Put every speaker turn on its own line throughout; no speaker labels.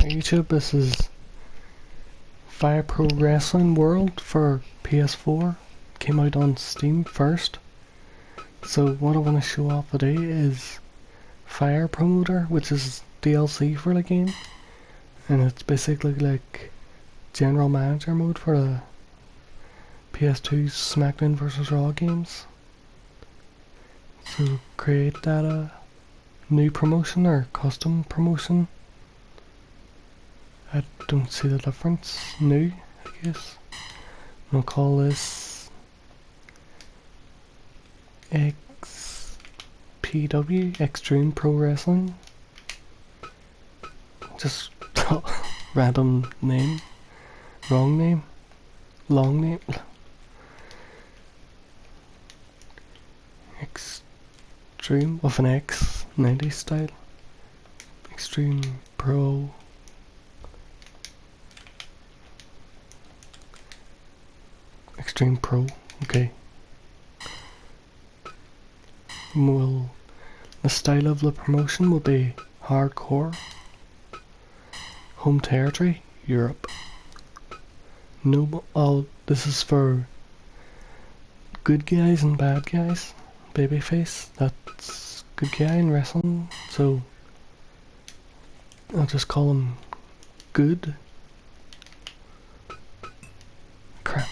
YouTube, this is Fire Pro Wrestling World for PS4. Came out on Steam first. So what I want to show off today is Fire Promoter, which is DLC for the game. And it's basically like General Manager mode for the PS2 SmackDown vs. Raw games. So create that new promotion or custom promotion. I don't see the difference. New, I guess. We'll call this FPWW, Extreme Pro Wrestling. Just random name. Wrong name. Long name. Extreme with an X, 90s style. Extreme Pro. Extreme Pro, okay. The style of the promotion will be hardcore. Home territory, Europe. This is for good guys and bad guys. Babyface, that's good guy in wrestling, so I'll just call him good. Crap.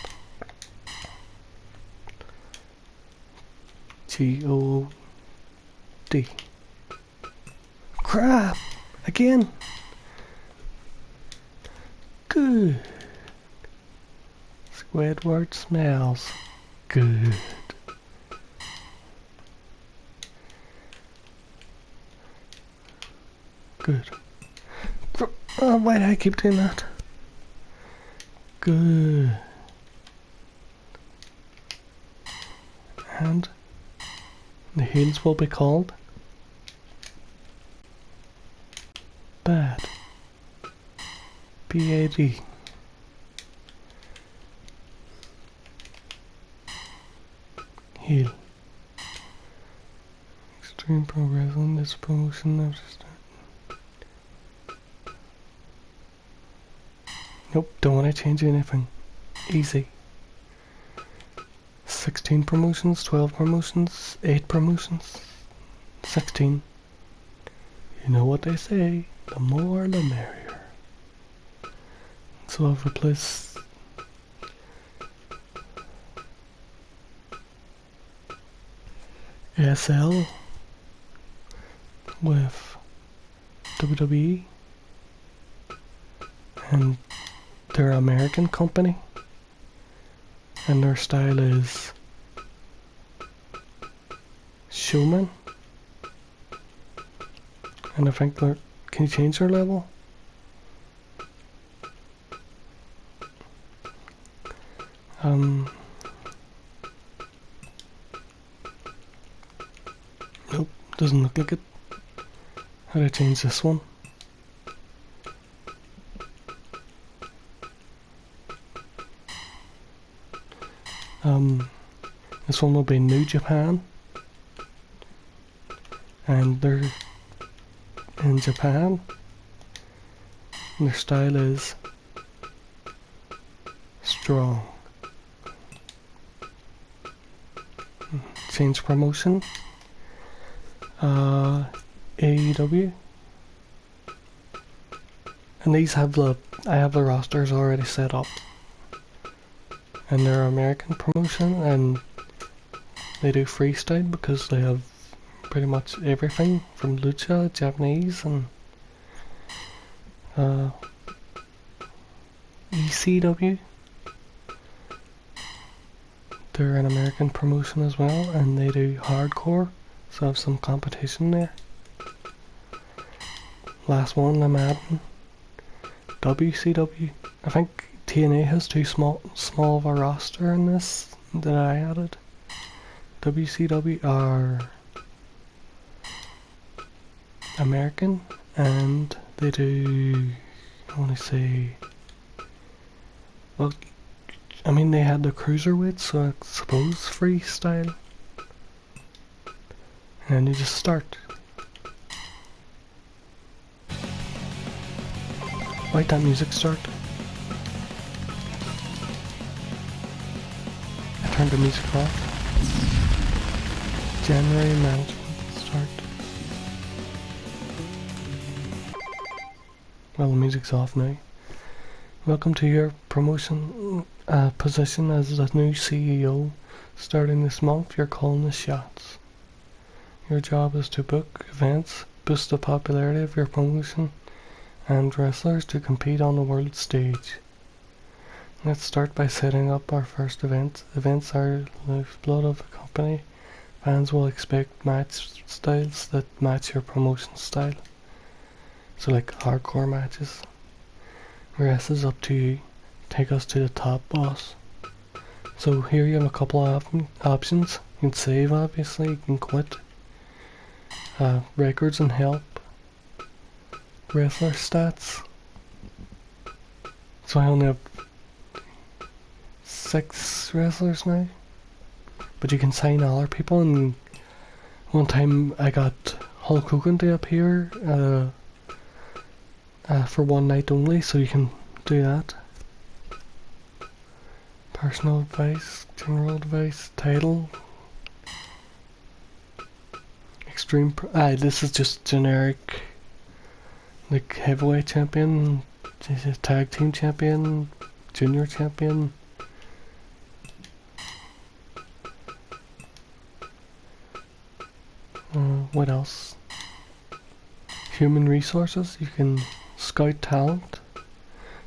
G-O-D. Crap! Again! Good. Squidward smells good. Good. Oh, why do I keep doing that? Good. And the heels will be called bad. B-A-D. Heel. Extreme Pro Wrestling, this promotion now to start. Nope, don't want to change anything. Easy. 16 promotions, 12 promotions, 8 promotions, 16. You know what they say, the more the merrier. So I've replaced SL with WWE, and they're an American company, and their style is showman, and I think they're, can you change their level? Nope, doesn't look like it. How do I change this one? This one will be New Japan, and they're in Japan, and their style is strong. Change promotion, AEW, and these have I have the rosters already set up. And they're American promotion, and they do freestyle because they have pretty much everything from lucha, Japanese, and ECW. They're an American promotion as well, and they do hardcore, so I have some competition there. Last one I'm adding, WCW. I think TNA has too small of a roster in this that I added. WCW are American, and they do, I want to say, well, I mean they had the cruiserweight, so I suppose freestyle. And you just start. Why'd that music start? I turned the music off. January management start. Well, the music's off now. Welcome to your promotion position as the new CEO. Starting this month, you're calling the shots. Your job is to book events, boost the popularity of your promotion, and wrestlers to compete on the world stage. Let's start by setting up our first event. Events are the lifeblood of a company. Fans will expect match styles that match your promotion style. So like hardcore matches. The rest is up to you. Take us to the top, boss. So here you have a couple of options. You can save, obviously, you can quit. Records and help. Wrestler stats. So I only have 6 wrestlers now. But you can sign other people, and one time I got Hulk Hogan to appear for one night only, so you can do that. Personal advice, general advice, title. Extreme this is just generic, like heavyweight champion, tag team champion, junior champion. What else? Human resources, you can scout talent.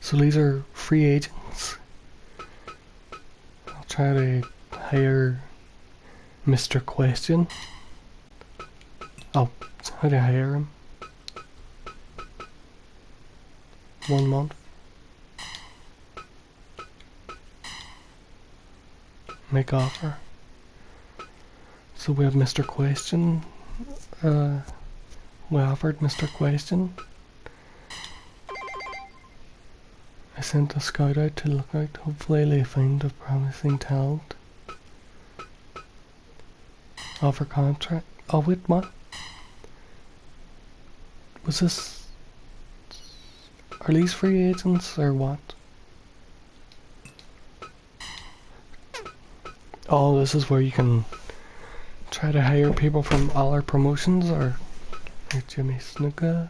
So these are free agents. I'll try to hire Mr. Question. Oh, how do I hire him? 1 month. Make offer. So we have Mr. Question. We offered Mr. Question. I sent a scout out to look out. Hopefully they find a promising talent. Offer contract. Oh wait, what? Was this... Are these free agents or what? Oh, this is where you can try to hire people from all our promotions, or Jimmy Snuka.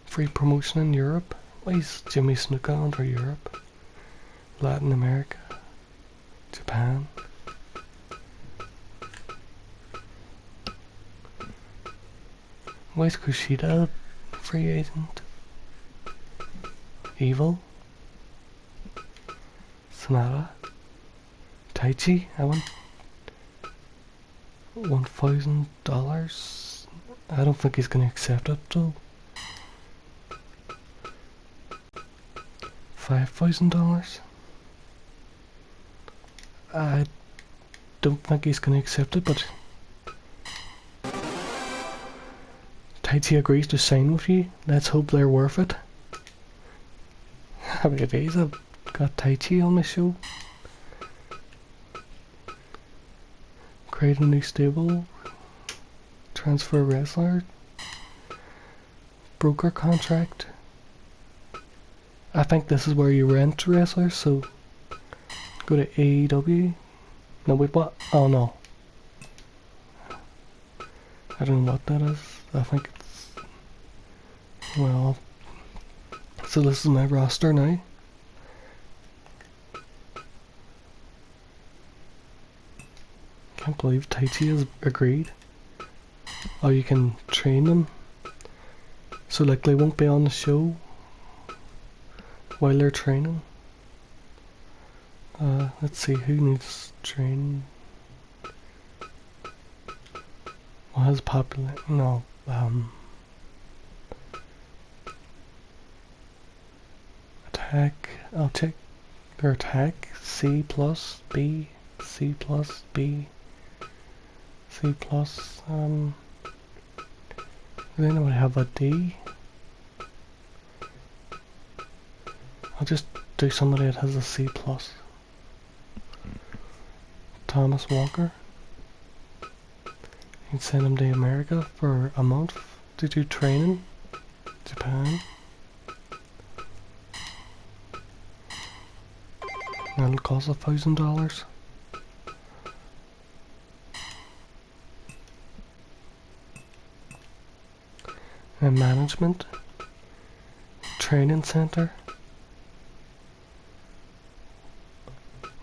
Free promotion in Europe? Why is Jimmy Snuka under Europe? Latin America? Japan? Why is Kushida a free agent? Evil? Sonata? Taichi? I want $1,000. I don't think he's gonna accept it though. $5,000? I don't think he's gonna accept it, but Taichi agrees to sign with you. Let's hope they're worth it. Happy days, I've got Taichi on my show. Create a new stable. Transfer wrestler. Broker contract. I think this is where you rent wrestlers, so go to AEW. No, wait, what? Oh no. I don't know what that is. I think it's... Well... So this is my roster now. Can't believe Taichi has agreed. Oh, you can train them. So like they won't be on the show while they're training. Let's see, who needs training? What has popular? No, attack. I'll check their attack. C plus B, C plus B, C plus. Does anyone have a D? I'll just do somebody that has a C plus. Thomas Walker. You can send him to America for a month to do training. Japan. That'll cost $1,000. And management. Training center.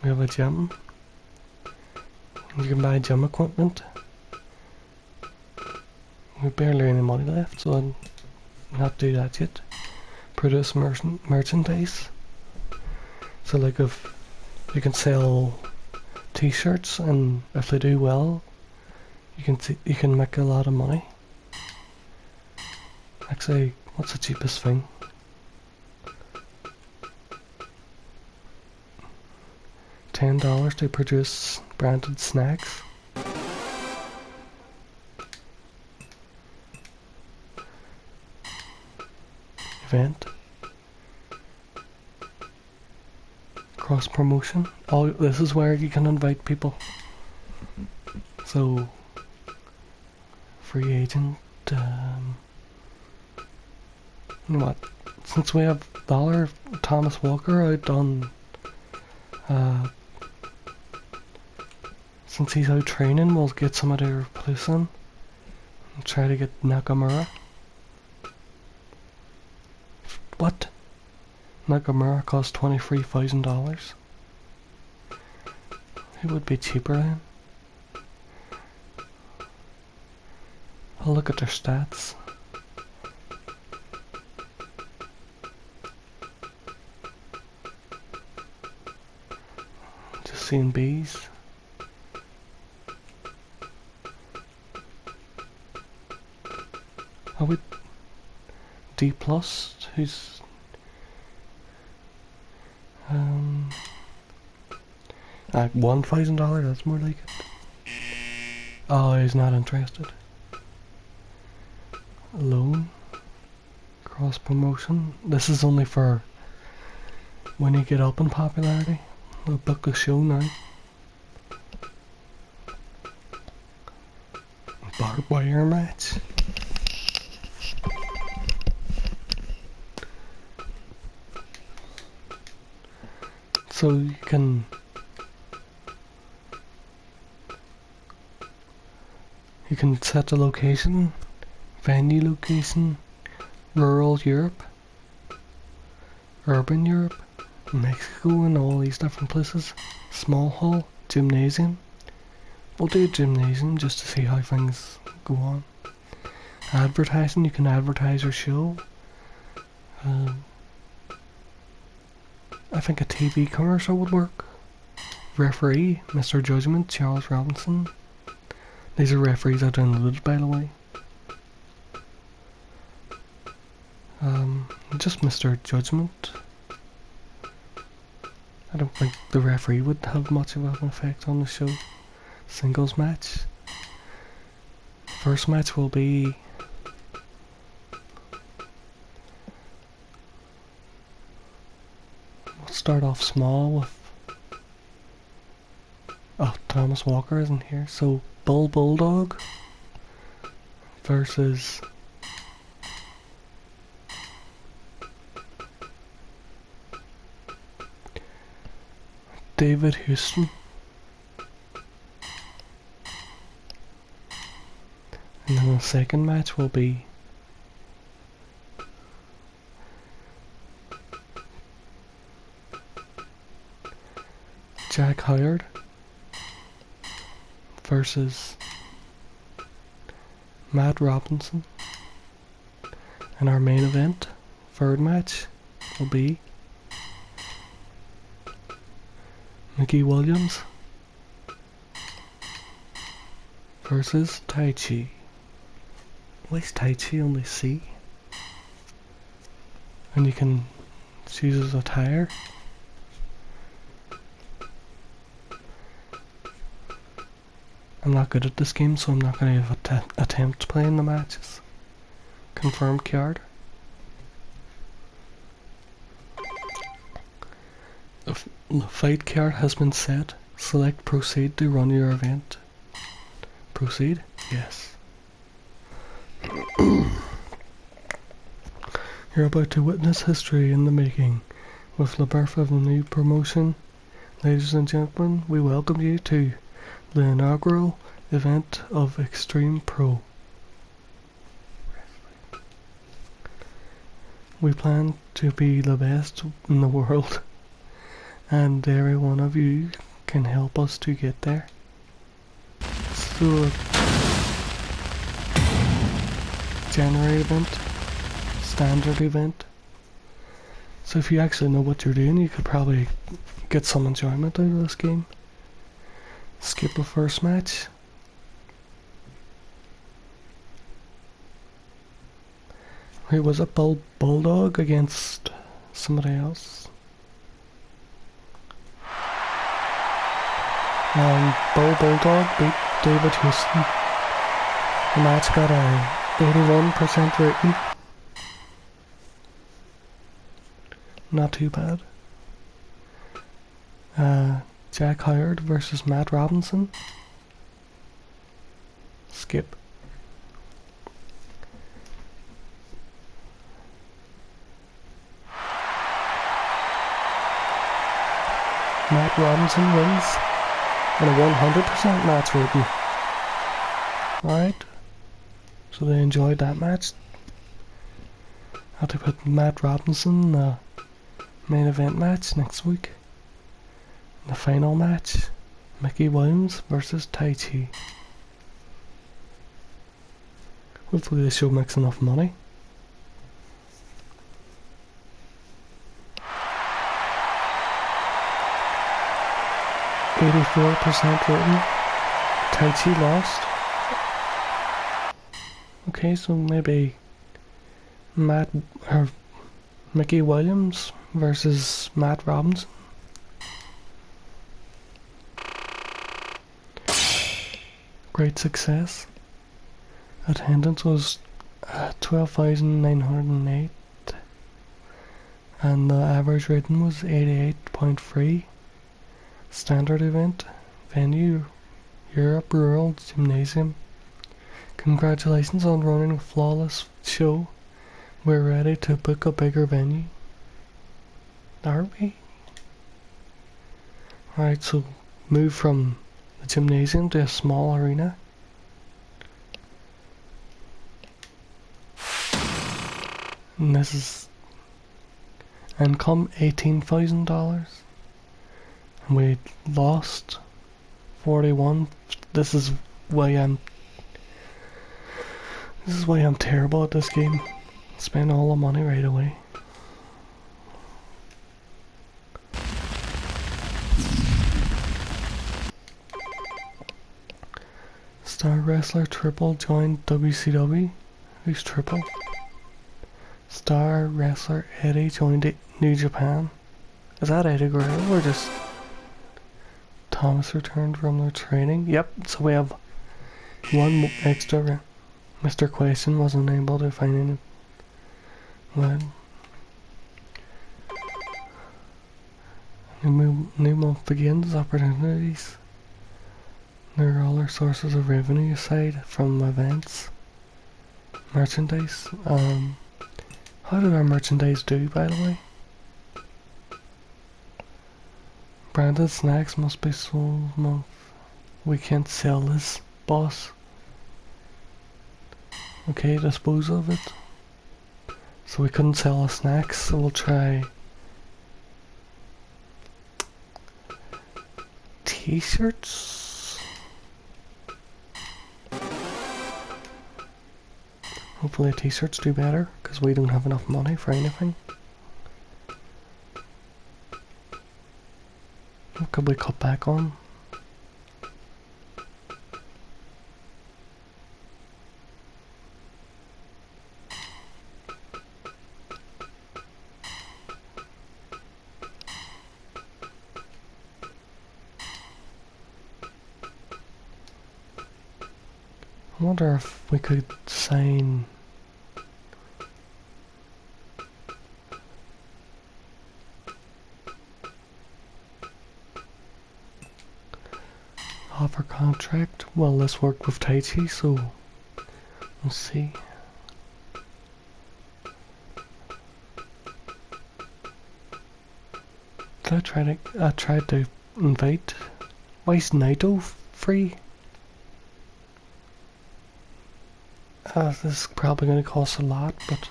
We have a gym. You can buy gym equipment. We have barely any money left, so I'm not do that yet. Produce merchandise. So like if you can sell t-shirts, and if they do well, you can make a lot of money. Actually, what's the cheapest thing? $10 to produce branded snacks. Event. Cross promotion. Oh, this is where you can invite people. So, free agent. You know what? Since we have Thomas Walker out on, since he's out training, we'll get somebody to replace him and try to get Nakamura. What? Nakamura costs $23,000. It would be cheaper then. I'll look at their stats. Just seeing bees. I would D plus, who's $1,000, that's more like it. Oh, he's not interested. Loan. Cross promotion. This is only for when you get up in popularity. I'll book a show now. Barbed wire match. So you can set the location, venue location, rural Europe, urban Europe, Mexico, and all these different places. Small hall, gymnasium. We'll do a gymnasium just to see how things go on. Advertising, you can advertise your show. I think a TV commercial would work. Referee, Mr. Judgment, Charles Robinson. These are referees I downloaded, by the way. Just Mr. Judgment. I don't think the referee would have much of an effect on the show. Singles match. First match will be start off small with Thomas Walker isn't here, so Bulldog versus David Houston. And then the second match will be Jack Howard versus Matt Robinson. And our main event, third match, will be Mickey Williams versus Tai Chi. Why is Tai Chi on the C? And you can choose his attire. I'm not good at this game, so I'm not going to attempt playing the matches. Confirmed card. The fight card has been set. Select proceed to run your event. Proceed? Yes. You're about to witness history in the making. With the birth of a new promotion, ladies and gentlemen, we welcome you to the inaugural event of Extreme Pro. We plan to be the best in the world, and every one of you can help us to get there. So, January event, standard event. So if you actually know what you're doing, you could probably get some enjoyment out of this game. Skip the first match. Who was it? Bulldog against somebody else. Bulldog beat David Houston. The match got a 81% rating. Not too bad. Jack Howard versus Matt Robinson. Skip. Matt Robinson wins and a 100% match rating. Alright. So they enjoyed that match. Have to put Matt Robinson in the main event match next week. The final match, Mickey Williams versus Tai Chi. Hopefully the show makes enough money. .84% rating. Tai Chi lost. Okay, so maybe Mickey Williams versus Matt Robinson. Great success. Attendance was 12,908 and the average rating was 88.3. Standard event, venue, Europe Rural Gymnasium. Congratulations on running a flawless show. We're ready to book a bigger venue. Are we? Alright, so move from the gymnasium to a small arena. And this is income $18,000. And we lost 41. This is why I'm terrible at this game. Spend all the money right away. Star Wrestler Triple joined WCW. Who's Triple? Star Wrestler Eddie joined New Japan. Is that Eddie Guerrero or just Thomas returned from their training? Yep, so we have one extra. Mr. Question wasn't able to find any. Well, new month begins. Opportunities. There are other sources of revenue aside from events. Merchandise. How did our merchandise do, by the way? Branded snacks must be sold month. We can't sell this, boss. Okay, dispose of it. So we couldn't sell the snacks, so we'll try t-shirts. Hopefully t-shirts do better, because we don't have enough money for anything. What could we cut back on? I wonder if we could sign offer contract. Well, let's work with Tai Chi, so let's see. I tried to invite. Why is Naito free? This is probably going to cost a lot, but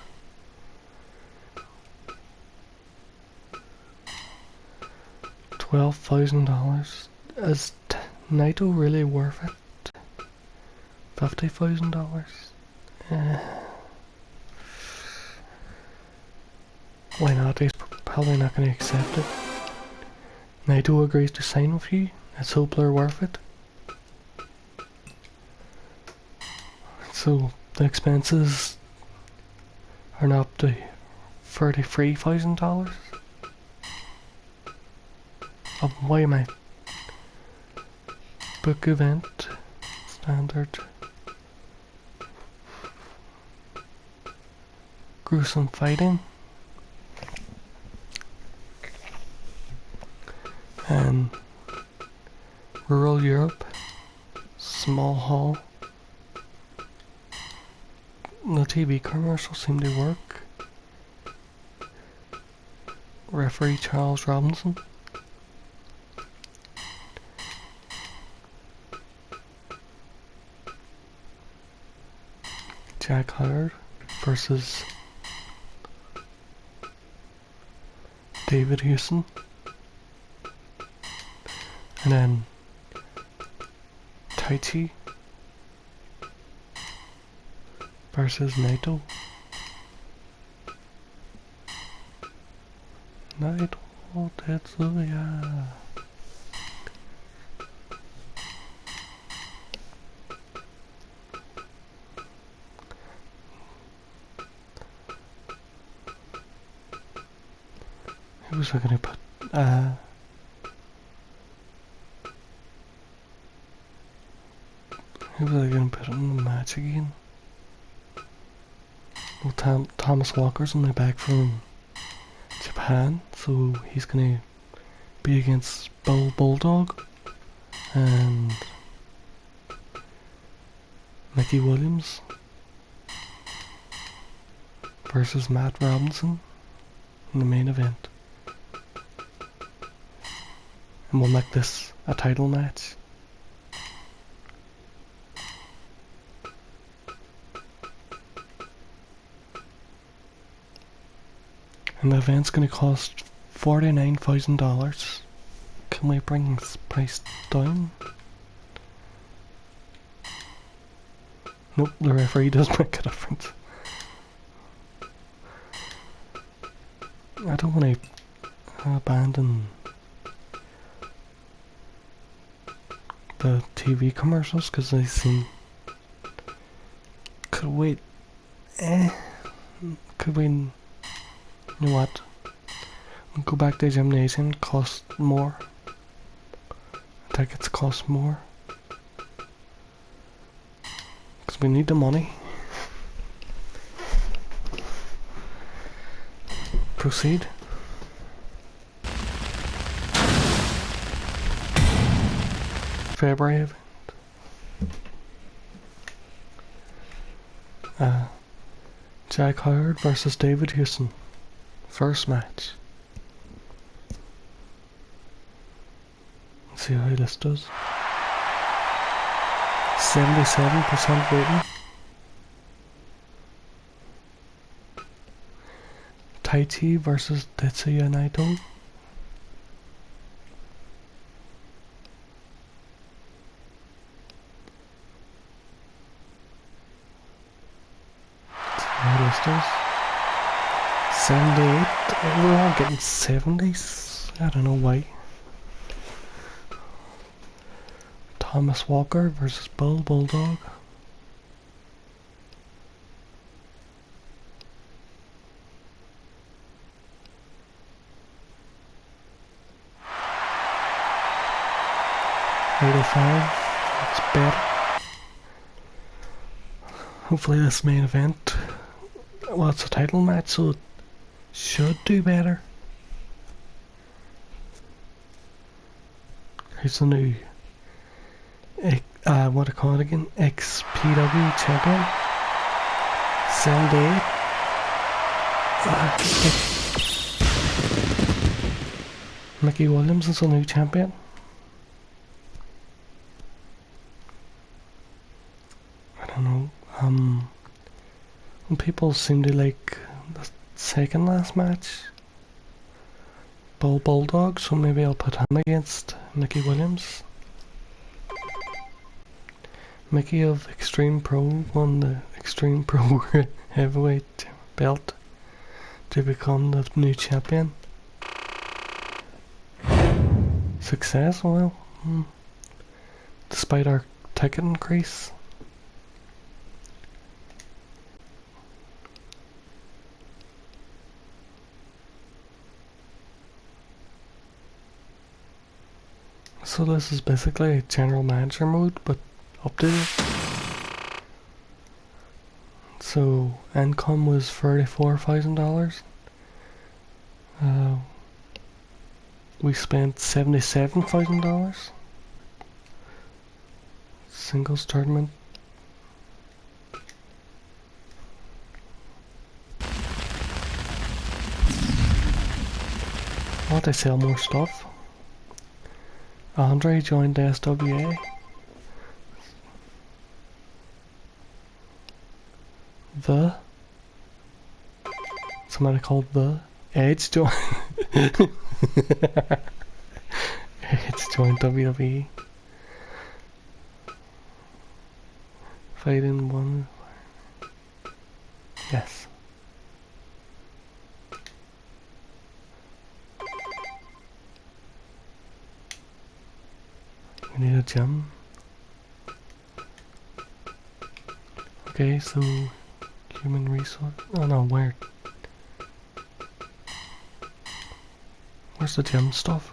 $12,000. Is Naito really worth it? $50,000? Why not? He's probably not going to accept it. Naito agrees to sign with you. Let's hope they're worth it. So the expenses are now up to $33,000. Why am I? Book event standard. Gruesome fighting. And rural Europe, small hall. The TV commercials seem to work. Referee Charles Robinson. Jack Howard versus David Houston. And then Tai Chi versus Naito. Naito Tetsuya. Who was I gonna put? Who was I gonna put in the match again? Well, Thomas Walker's only back from Japan, so he's gonna be against Bull Bulldog and Mickey Williams versus Matt Robinson in the main event. And we'll make this a title match. And the event's gonna cost $49,000. Can we bring this price down? Nope, the referee does make a difference. I don't want to abandon the TV commercials because they seem... Could we... Could we... You know what? We'll go back to the gymnasium, cost more. Tickets cost more. Because we need the money. Proceed. February event. Jack Howard versus David Houston. First match. Let's see how this does. 77% rating. Tai Chi versus Tetsuya Naito. Let's see how this does. 78. We're all getting 70s. I don't know why. Thomas Walker versus Bull Bulldog. It's better. Hopefully this main event, well, it's a title match, so it should do better. Here's the new what I call it again? FPWW champion. 78. Mickey Williams is a new champion. I don't know. People seem to like the second last match. Bulldog, so maybe I'll put him against Mickey Williams. Mickey of Extreme Pro won the Extreme Pro heavyweight belt to become the new champion. Success, well, despite our ticket increase. So this is basically general manager mode, but updated. So income was $34,000. We spent $77,000. Singles tournament. Oh, they sell more stuff. Andre joined the SWA. Somebody called the Edge joined. Edge joined WWE. Fighting one. Yes. We need a gym. Okay, so human resource. Oh no, where? Where's the gym stuff?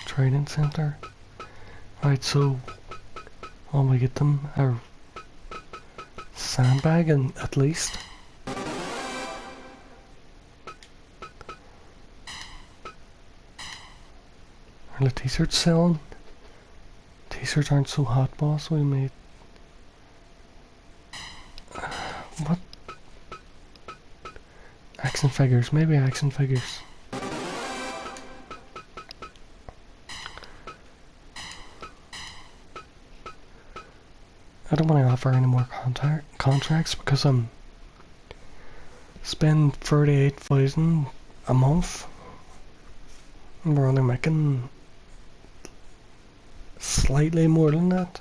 Training center. Right, so when we get them our sandbag and at least. Are the t-shirts selling? T-shirts aren't so hot, boss. We made what? Action figures, maybe action figures. I don't want to offer any more contracts because I'm spend 38,000 a month and we're only making slightly more than that.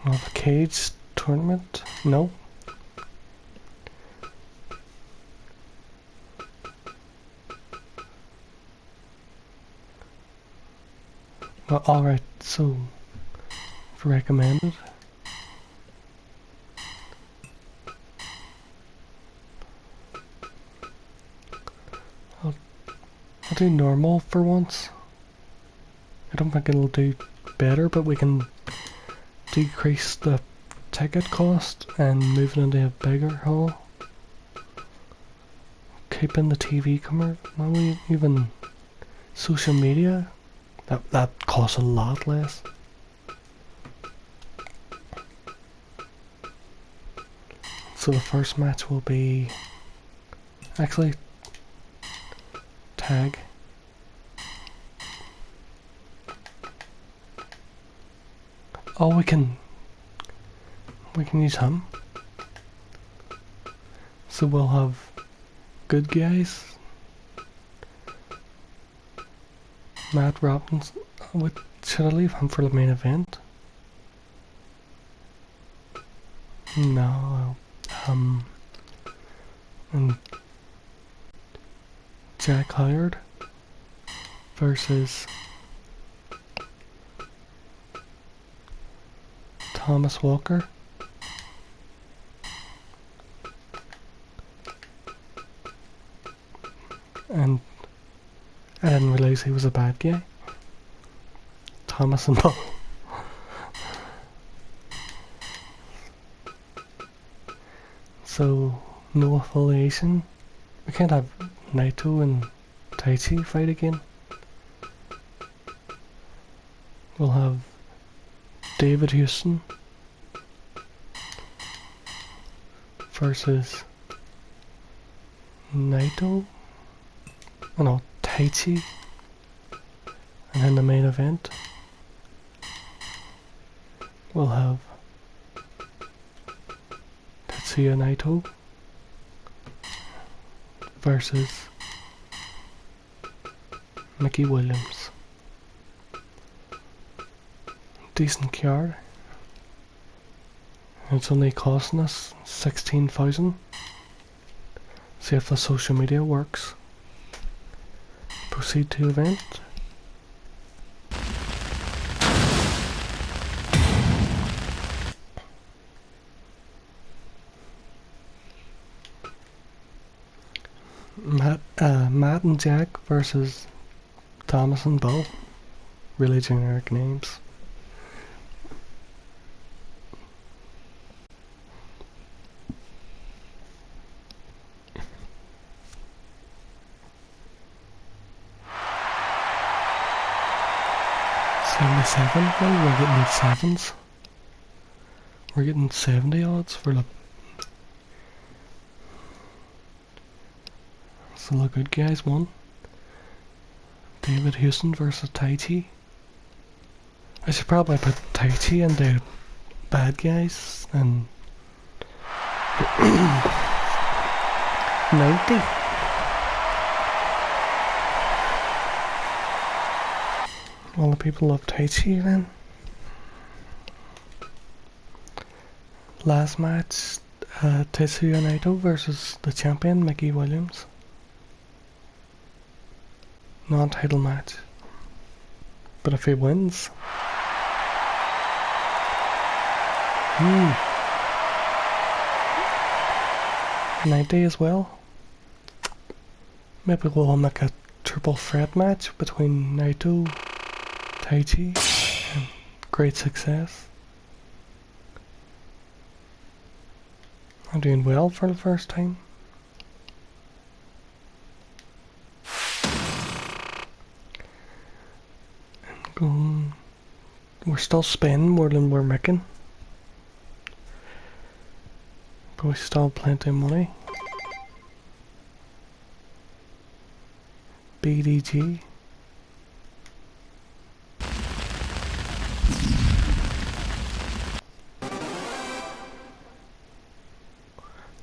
Well, the cage tournament? No. Well, alright, so for recommended. I'll do normal for once. I don't think it'll do better, but we can decrease the ticket cost and move it into a bigger hall. Keeping the TV commercial, maybe even social media. That costs a lot less. So the first match will be actually tag. Oh, we can use him. So we'll have good guys. Matt Robbins. Should I leave him for the main event? No. And Jack Howard versus Thomas Walker. And I didn't really realise he was a bad guy. Thomas and Paul. So, no affiliation. We can't have Naito and Taichi fight again. We'll have David Houston versus Naito. Oh no, Taichi. And in the main event, we'll have Tetsuya Naito versus Mickey Williams. Decent card. It's only costing us 16,000. See if the social media works. Proceed to event. Matt and Jack versus Thomas and Bill. Really generic names. Well, we're getting 7s. We're getting 70 odds for the. So the good guys won. David Houston versus Taichi. I should probably put Taichi and the bad guys and 90. All the people love Taichi then. Last match, Tetsuya Naito versus the champion Mickey Williams. Non-title match. But if he wins... 90 as well. Maybe we'll make a triple threat match between Naito, Taichi, and great success. I'm doing well for the first time. We're still spending more than we're making. But we still have plenty of money. BDG.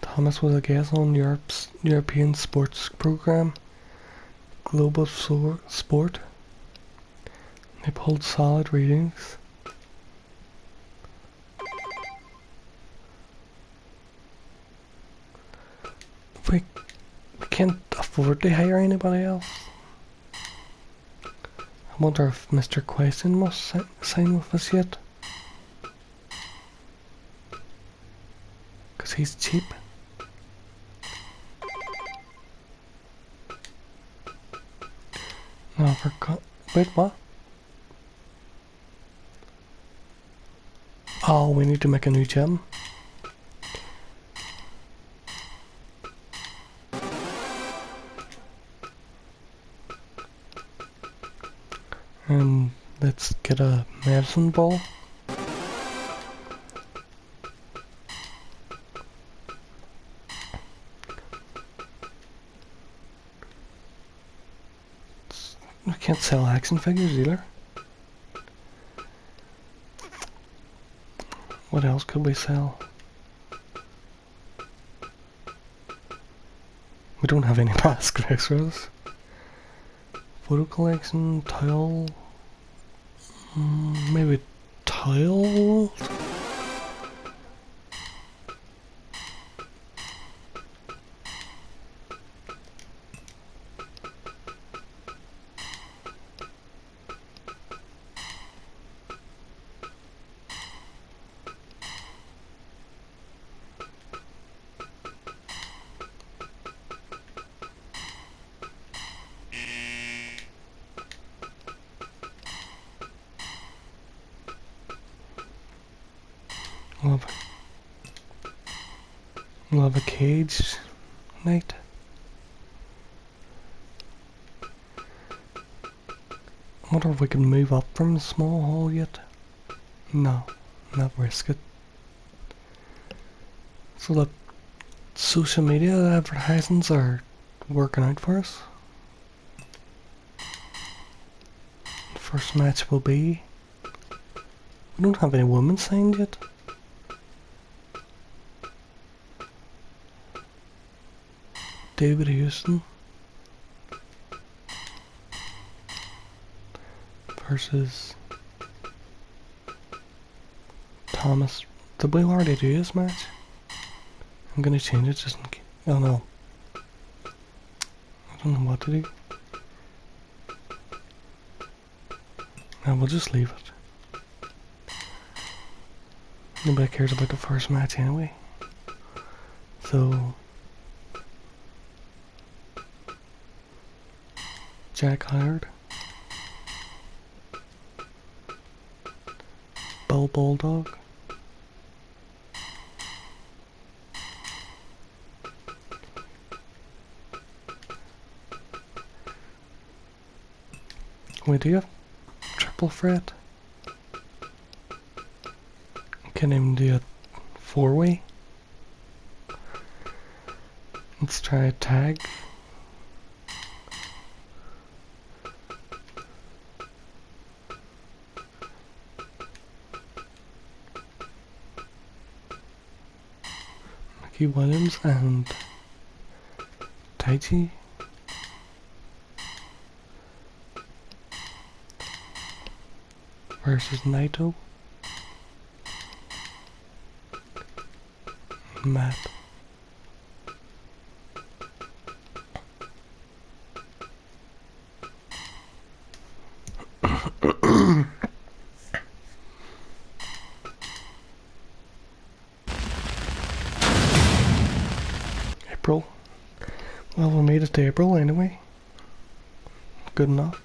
Thomas was a guest on Europe's European sports program, Global Sport. They pulled solid ratings. We can't afford to hire anybody else. I wonder if Mr. Question must sign with us yet. Cause he's cheap. No, I forgot. Wait, what? Oh, we need to make a new gym. And let's get a medicine ball. We can't sell action figures either. What else could we sell? We don't have any mask extras. Photo collection, tile, maybe tile? We'll have a cage night. I wonder if we can move up from the small hall yet. No, not risk it. So look, social media advertisements are working out for us. The first match will be... We don't have any women signed yet. David Houston versus Thomas. Did we already do this match? I'm gonna change it just in case. Oh no. I don't know what to do. No, we'll just leave it. Nobody cares about the first match anyway. So... Jack Howard. Bill Bulldog. We do have triple threat. Can even do a four-way. Let's try a tag. Mickey Williams and Taichi versus Naito. Matt. April. Well, we made it to April anyway. Good enough.